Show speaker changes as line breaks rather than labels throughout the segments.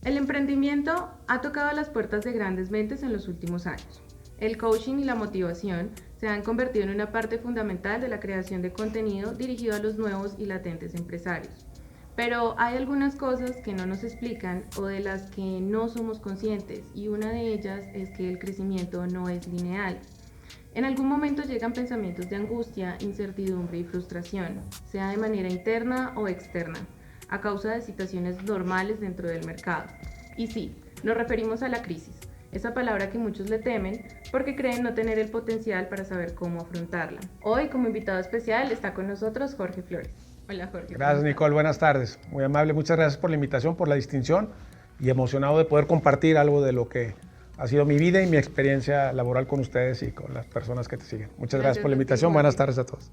El emprendimiento ha tocado las puertas de grandes mentes en los últimos años. El coaching y la motivación se han convertido en una parte fundamental de la creación de contenido dirigido a los nuevos y latentes empresarios. Pero hay algunas cosas que no nos explican o de las que no somos conscientes, y una de ellas es que el crecimiento no es lineal. En algún momento llegan pensamientos de angustia, incertidumbre y frustración, sea de manera interna o externa, a causa de situaciones normales dentro del mercado. Y sí, nos referimos a la crisis, esa palabra que muchos le temen porque creen no tener el potencial para saber cómo afrontarla. Hoy, como invitado especial, está con nosotros Jorge Flores. Hola, Jorge.
Gracias, Nicole. Buenas tardes. Muy amable. Muchas gracias por la invitación, por la distinción y emocionado de poder compartir algo de lo que ha sido mi vida y mi experiencia laboral con ustedes y con las personas que te siguen. Muchas gracias por la invitación. Buenas tardes a todos.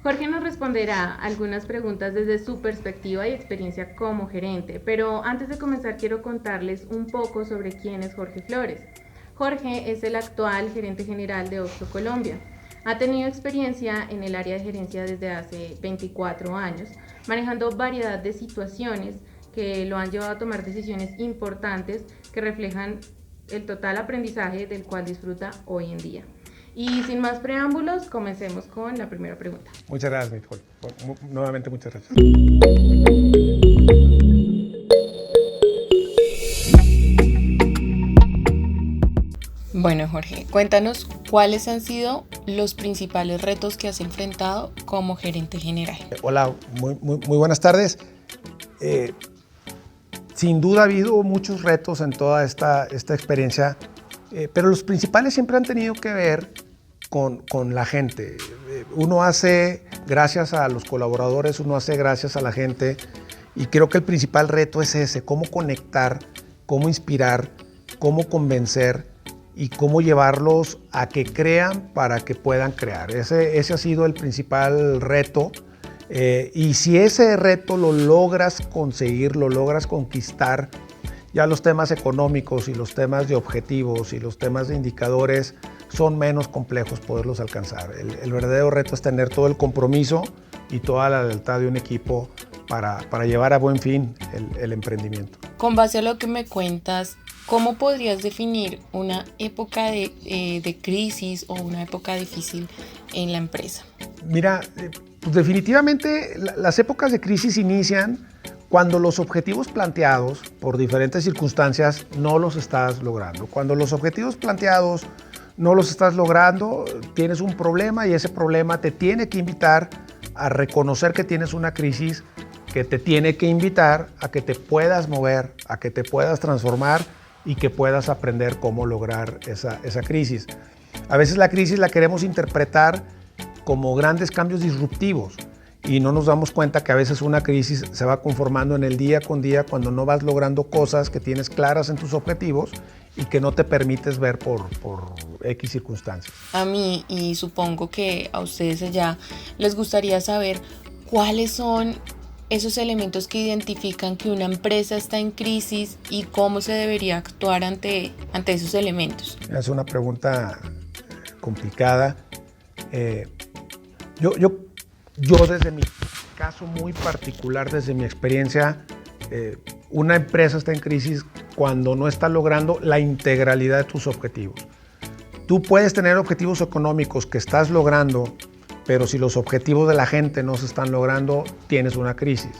Jorge nos responderá algunas preguntas desde su perspectiva y experiencia como gerente, pero antes de comenzar quiero contarles un poco sobre quién es Jorge Flores. Jorge es el actual gerente general de Oxxo Colombia. Ha tenido experiencia en el área de gerencia desde hace 24 años, manejando variedad de situaciones que lo han llevado a tomar decisiones importantes que reflejan el total aprendizaje del cual disfruta hoy en día. Y sin más preámbulos, comencemos con la primera pregunta.
Muchas gracias, Nicole. Nuevamente, muchas gracias.
Bueno, Jorge, cuéntanos cuáles han sido los principales retos que has enfrentado como gerente general.
Hola, muy buenas tardes. Sin duda ha habido muchos retos en toda esta experiencia, pero los principales siempre han tenido que ver con la gente. Uno hace gracias a los colaboradores, uno hace gracias a la gente, y creo que el principal reto es ese: cómo conectar, cómo inspirar, cómo convencer y cómo llevarlos a que crean para que puedan crear. Ese ha sido el principal reto. Y si ese reto lo logras conseguir, lo logras conquistar, ya los temas económicos y los temas de objetivos y los temas de indicadores son menos complejos poderlos alcanzar. El verdadero reto es tener todo el compromiso y toda la lealtad de un equipo para llevar a buen fin el emprendimiento.
Con base a lo que me cuentas, ¿cómo podrías definir una época de crisis o una época difícil en la empresa?
Mira, pues definitivamente las épocas de crisis inician cuando los objetivos planteados por diferentes circunstancias no los estás logrando. Cuando los objetivos planteados no los estás logrando, tienes un problema, y ese problema te tiene que invitar a reconocer que tienes una crisis, que te tiene que invitar a que te puedas mover, a que te puedas transformar y que puedas aprender cómo lograr esa crisis. A veces la crisis la queremos interpretar como grandes cambios disruptivos y no nos damos cuenta que a veces una crisis se va conformando en el día con día cuando no vas logrando cosas que tienes claras en tus objetivos y que no te permites ver por X circunstancias.
A mí, y supongo que a ustedes allá, les gustaría saber cuáles son esos elementos que identifican que una empresa está en crisis y cómo se debería actuar ante esos elementos.
Es una pregunta complicada. Yo desde mi caso muy particular, desde mi experiencia, una empresa está en crisis cuando no está logrando la integralidad de tus objetivos. Tú puedes tener objetivos económicos que estás logrando, pero si los objetivos de la gente no se están logrando, tienes una crisis.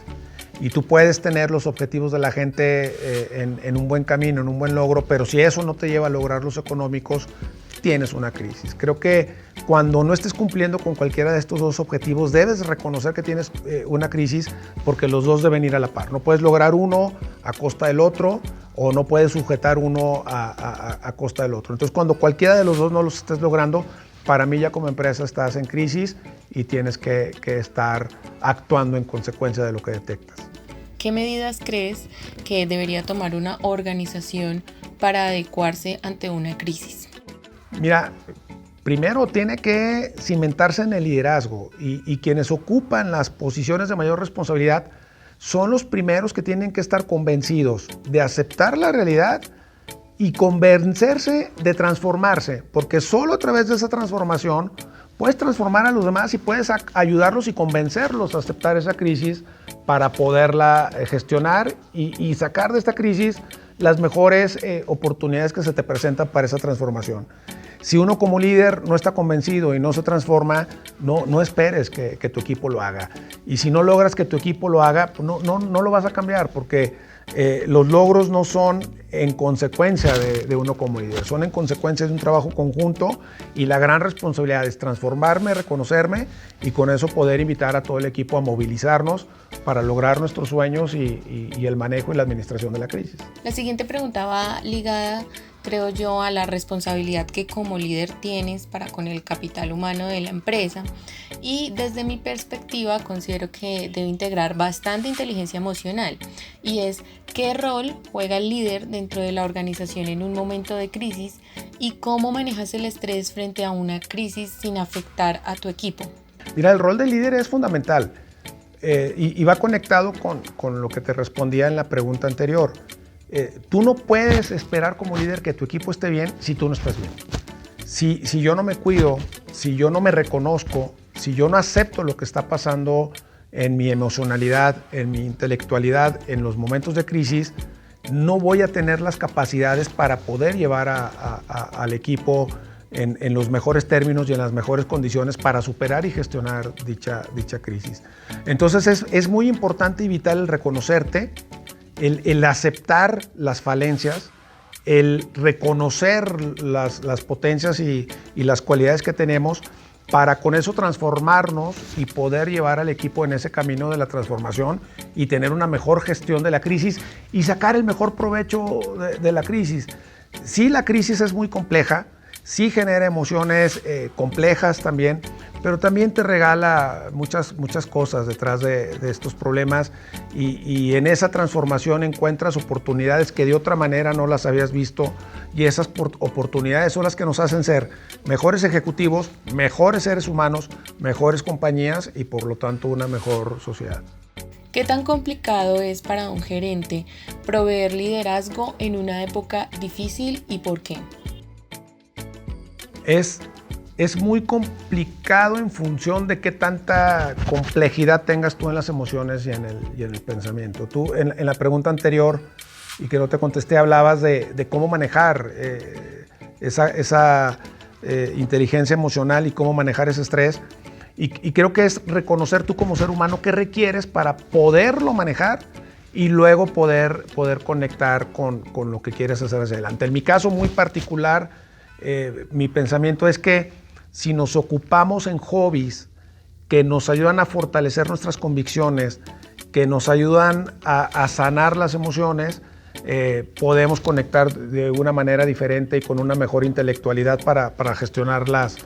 Y tú puedes tener los objetivos de la gente en un buen camino, en un buen logro, pero si eso no te lleva a lograr los económicos, tienes una crisis. Creo que cuando no estés cumpliendo con cualquiera de estos dos objetivos, debes reconocer que tienes una crisis, porque los dos deben ir a la par. No puedes lograr uno a costa del otro, o no puedes sujetar uno a costa del otro. Entonces, cuando cualquiera de los dos no los estés logrando, para mí ya como empresa estás en crisis y tienes que estar actuando en consecuencia de lo que detectas.
¿Qué medidas crees que debería tomar una organización para adecuarse ante una crisis?
Mira, primero tiene que cimentarse en el liderazgo, y quienes ocupan las posiciones de mayor responsabilidad son los primeros que tienen que estar convencidos de aceptar la realidad y convencerse de transformarse, porque solo a través de esa transformación puedes transformar a los demás y puedes ayudarlos y convencerlos a aceptar esa crisis para poderla gestionar y sacar de esta crisis las mejores oportunidades que se te presentan para esa transformación. Si uno como líder no está convencido y no se transforma, no esperes que tu equipo lo haga. Y si no logras que tu equipo lo haga, pues no lo vas a cambiar, porque los logros no son en consecuencia de uno como líder, son en consecuencia de un trabajo conjunto, y la gran responsabilidad es transformarme, reconocerme y con eso poder invitar a todo el equipo a movilizarnos para lograr nuestros sueños y el manejo y la administración de la crisis.
La siguiente pregunta va ligada, creo yo, a la responsabilidad que como líder tienes para con el capital humano de la empresa, y desde mi perspectiva considero que debe integrar bastante inteligencia emocional, y es qué rol juega el líder dentro de la organización en un momento de crisis y cómo manejas el estrés frente a una crisis sin afectar a tu equipo.
Mira, el rol del líder es fundamental y va conectado con lo que te respondía en la pregunta anterior. Tú no puedes esperar como líder que tu equipo esté bien si tú no estás bien. Si yo no me cuido, si yo no me reconozco, si yo no acepto lo que está pasando en mi emocionalidad, en mi intelectualidad, en los momentos de crisis, no voy a tener las capacidades para poder llevar al equipo en los mejores términos y en las mejores condiciones para superar y gestionar dicha crisis. Entonces es muy importante evitar el reconocerte, el aceptar las falencias, el reconocer las potencias y las cualidades que tenemos, para con eso transformarnos y poder llevar al equipo en ese camino de la transformación y tener una mejor gestión de la crisis y sacar el mejor provecho de la crisis. Sí, la crisis es muy compleja, sí genera emociones complejas también, pero también te regala muchas cosas detrás de estos problemas, y en esa transformación encuentras oportunidades que de otra manera no las habías visto, y esas oportunidades son las que nos hacen ser mejores ejecutivos, mejores seres humanos, mejores compañías y por lo tanto una mejor sociedad.
¿Qué tan complicado es para un gerente proveer liderazgo en una época difícil y por qué?
Es muy complicado en función de qué tanta complejidad tengas tú en las emociones y en el pensamiento. Tú en la pregunta anterior, y que no te contesté, hablabas de cómo manejar esa inteligencia emocional y cómo manejar ese estrés. Y creo que es reconocer tú como ser humano qué requieres para poderlo manejar y luego poder conectar con lo que quieres hacer hacia adelante. En mi caso muy particular, mi pensamiento es que si nos ocupamos en hobbies que nos ayudan a fortalecer nuestras convicciones, que nos ayudan a sanar las emociones, podemos conectar de una manera diferente y con una mejor intelectualidad para gestionar las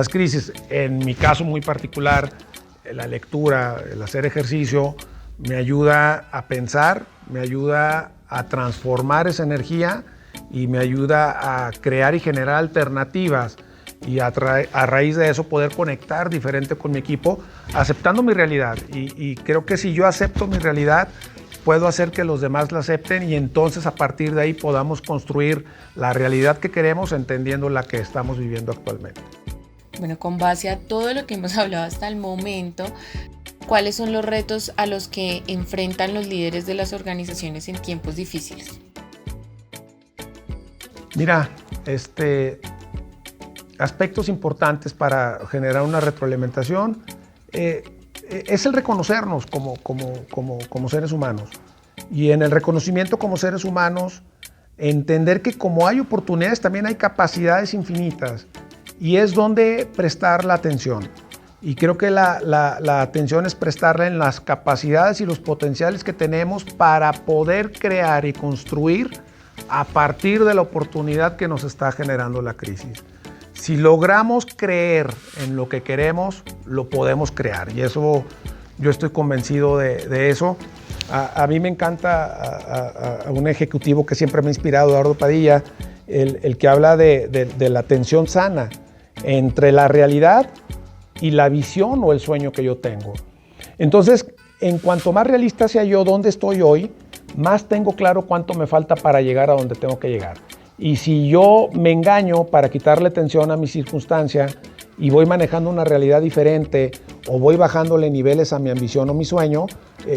crisis. En mi caso muy particular, la lectura, el hacer ejercicio, me ayuda a pensar, me ayuda a transformar esa energía y me ayuda a crear y generar alternativas, y a raíz de eso poder conectar diferente con mi equipo, aceptando mi realidad. Y creo que si yo acepto mi realidad, puedo hacer que los demás la acepten, y entonces a partir de ahí podamos construir la realidad que queremos, entendiendo la que estamos viviendo actualmente.
Bueno, con base a todo lo que hemos hablado hasta el momento, ¿cuáles son los retos a los que enfrentan los líderes de las organizaciones en tiempos difíciles?
Mira, aspectos importantes para generar una retroalimentación es el reconocernos como seres humanos, y en el reconocimiento como seres humanos entender que como hay oportunidades también hay capacidades infinitas, y es donde prestar la atención. Y creo que la atención es prestarla en las capacidades y los potenciales que tenemos para poder crear y construir a partir de la oportunidad que nos está generando la crisis. Si logramos creer en lo que queremos, lo podemos crear, y eso yo estoy convencido de eso. A mí me encanta a un ejecutivo que siempre me ha inspirado, Eduardo Padilla, el que habla de la tensión sana entre la realidad y la visión o el sueño que yo tengo. Entonces, en cuanto más realista sea yo dónde estoy hoy, más tengo claro cuánto me falta para llegar a donde tengo que llegar. Y si yo me engaño para quitarle atención a mi circunstancia y voy manejando una realidad diferente o voy bajándole niveles a mi ambición o mi sueño,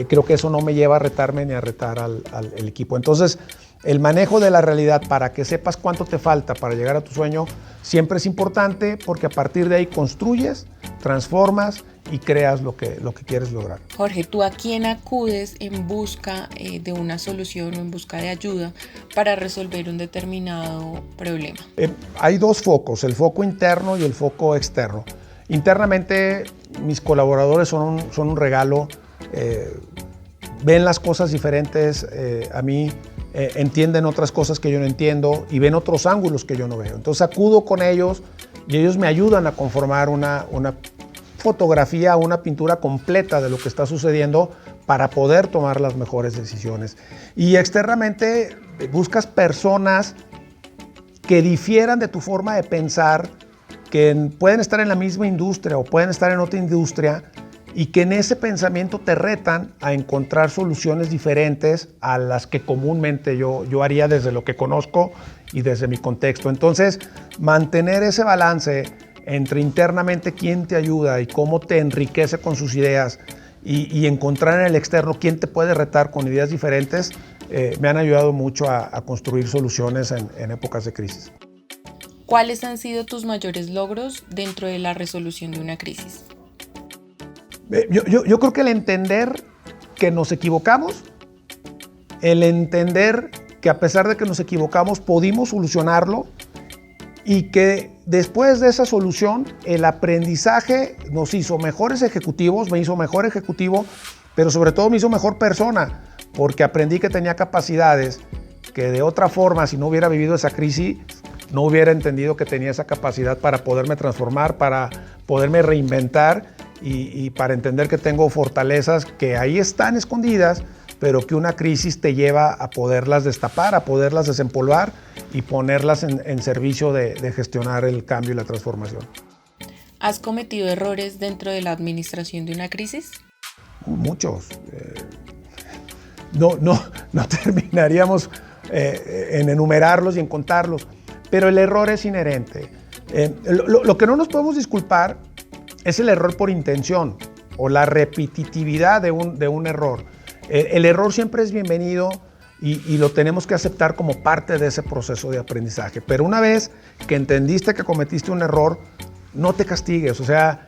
creo que eso no me lleva a retarme ni a retar al equipo. Entonces, el manejo de la realidad para que sepas cuánto te falta para llegar a tu sueño siempre es importante, porque a partir de ahí construyes, transformas y creas lo que quieres lograr.
Jorge, ¿tú a quién acudes en busca de una solución o en busca de ayuda para resolver un determinado problema?
Hay dos focos, el foco interno y el foco externo. Internamente, mis colaboradores son un regalo, ven las cosas diferentes a mí, entienden otras cosas que yo no entiendo y ven otros ángulos que yo no veo. Entonces acudo con ellos y ellos me ayudan a conformar una fotografía, una pintura completa de lo que está sucediendo para poder tomar las mejores decisiones. Y externamente buscas personas que difieran de tu forma de pensar, que pueden estar en la misma industria o pueden estar en otra industria, y que en ese pensamiento te retan a encontrar soluciones diferentes a las que comúnmente yo haría desde lo que conozco y desde mi contexto. Entonces, mantener ese balance entre internamente quién te ayuda y cómo te enriquece con sus ideas y encontrar en el externo quién te puede retar con ideas diferentes, me han ayudado mucho a construir soluciones en épocas de crisis.
¿Cuáles han sido tus mayores logros dentro de la resolución de una crisis?
Yo creo que el entender que nos equivocamos, el entender que a pesar de que nos equivocamos pudimos solucionarlo y que después de esa solución el aprendizaje nos hizo mejores ejecutivos, me hizo mejor ejecutivo, pero sobre todo me hizo mejor persona, porque aprendí que tenía capacidades que de otra forma, si no hubiera vivido esa crisis, no hubiera entendido que tenía esa capacidad para poderme transformar, para poderme reinventar y para entender que tengo fortalezas que ahí están escondidas, pero que una crisis te lleva a poderlas destapar, a poderlas desempolvar y ponerlas en servicio de gestionar el cambio y la transformación.
¿Has cometido errores dentro de la administración de una crisis?
Muchos. No terminaríamos en enumerarlos y en contarlos, pero el error es inherente. Lo que no nos podemos disculpar es el error por intención o la repetitividad de un error. El error siempre es bienvenido y lo tenemos que aceptar como parte de ese proceso de aprendizaje. Pero una vez que entendiste que cometiste un error, no te castigues, o sea,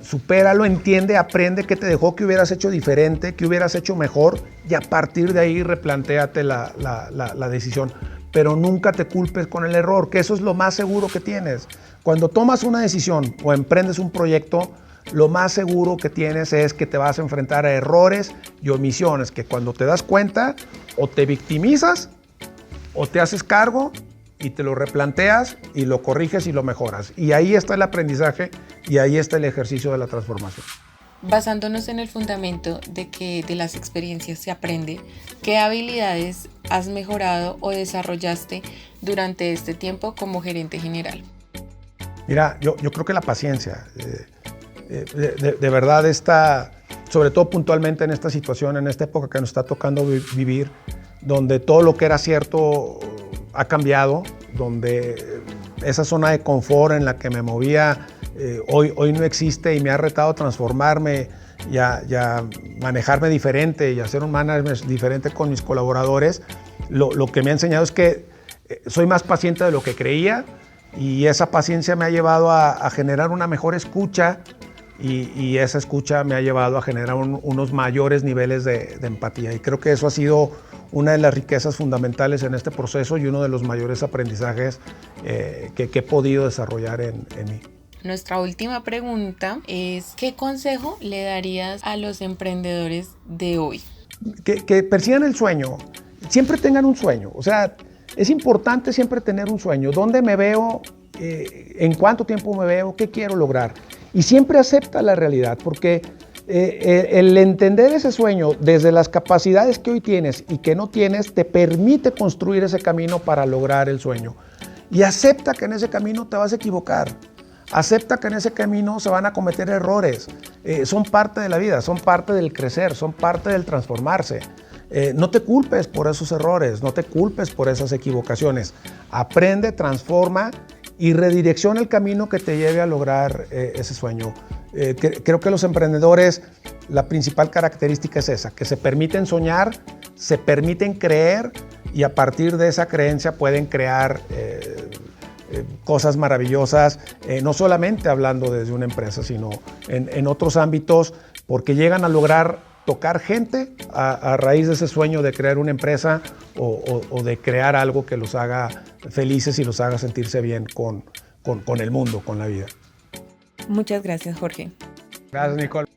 supéralo, entiende, aprende qué te dejó, qué hubieras hecho diferente, qué hubieras hecho mejor, y a partir de ahí replantéate la decisión. Pero nunca te culpes con el error, que eso es lo más seguro que tienes. Cuando tomas una decisión o emprendes un proyecto, lo más seguro que tienes es que te vas a enfrentar a errores y omisiones, que cuando te das cuenta, o te victimizas, o te haces cargo y te lo replanteas y lo corriges y lo mejoras. Y ahí está el aprendizaje y ahí está el ejercicio de la transformación.
Basándonos en el fundamento de que de las experiencias se aprende, ¿qué habilidades has mejorado o desarrollaste durante este tiempo como gerente general?
Mira, yo creo que la paciencia, de verdad, sobre todo puntualmente en esta situación, en esta época que nos está tocando vivir, donde todo lo que era cierto ha cambiado, donde esa zona de confort en la que me movía hoy no existe y me ha retado a transformarme y a manejarme diferente y a hacer un management diferente con mis colaboradores. Lo que me ha enseñado es que soy más paciente de lo que creía, y esa paciencia me ha llevado a generar una mejor escucha y esa escucha me ha llevado a generar unos mayores niveles de empatía, y creo que eso ha sido una de las riquezas fundamentales en este proceso y uno de los mayores aprendizajes que he podido desarrollar en mí.
Nuestra última pregunta es: ¿qué consejo le darías a los emprendedores de hoy?
Que persigan el sueño, siempre tengan un sueño, o sea, es importante siempre tener un sueño. ¿Dónde me veo? ¿En cuánto tiempo me veo? ¿Qué quiero lograr? Y siempre acepta la realidad, porque el entender ese sueño desde las capacidades que hoy tienes y que no tienes te permite construir ese camino para lograr el sueño. Y acepta que en ese camino te vas a equivocar. Acepta que en ese camino se van a cometer errores. Son parte de la vida, son parte del crecer, son parte del transformarse. No te culpes por esos errores, no te culpes por esas equivocaciones. Aprende, transforma y redirecciona el camino que te lleve a lograr ese sueño. Creo que los emprendedores, la principal característica es esa, que se permiten soñar, se permiten creer y a partir de esa creencia pueden crear cosas maravillosas, no solamente hablando desde una empresa, sino en otros ámbitos, porque llegan a lograr tocar gente a raíz de ese sueño de crear una empresa o de crear algo que los haga felices y los haga sentirse bien con el mundo, con la vida.
Muchas gracias, Jorge.
Gracias, Nicole.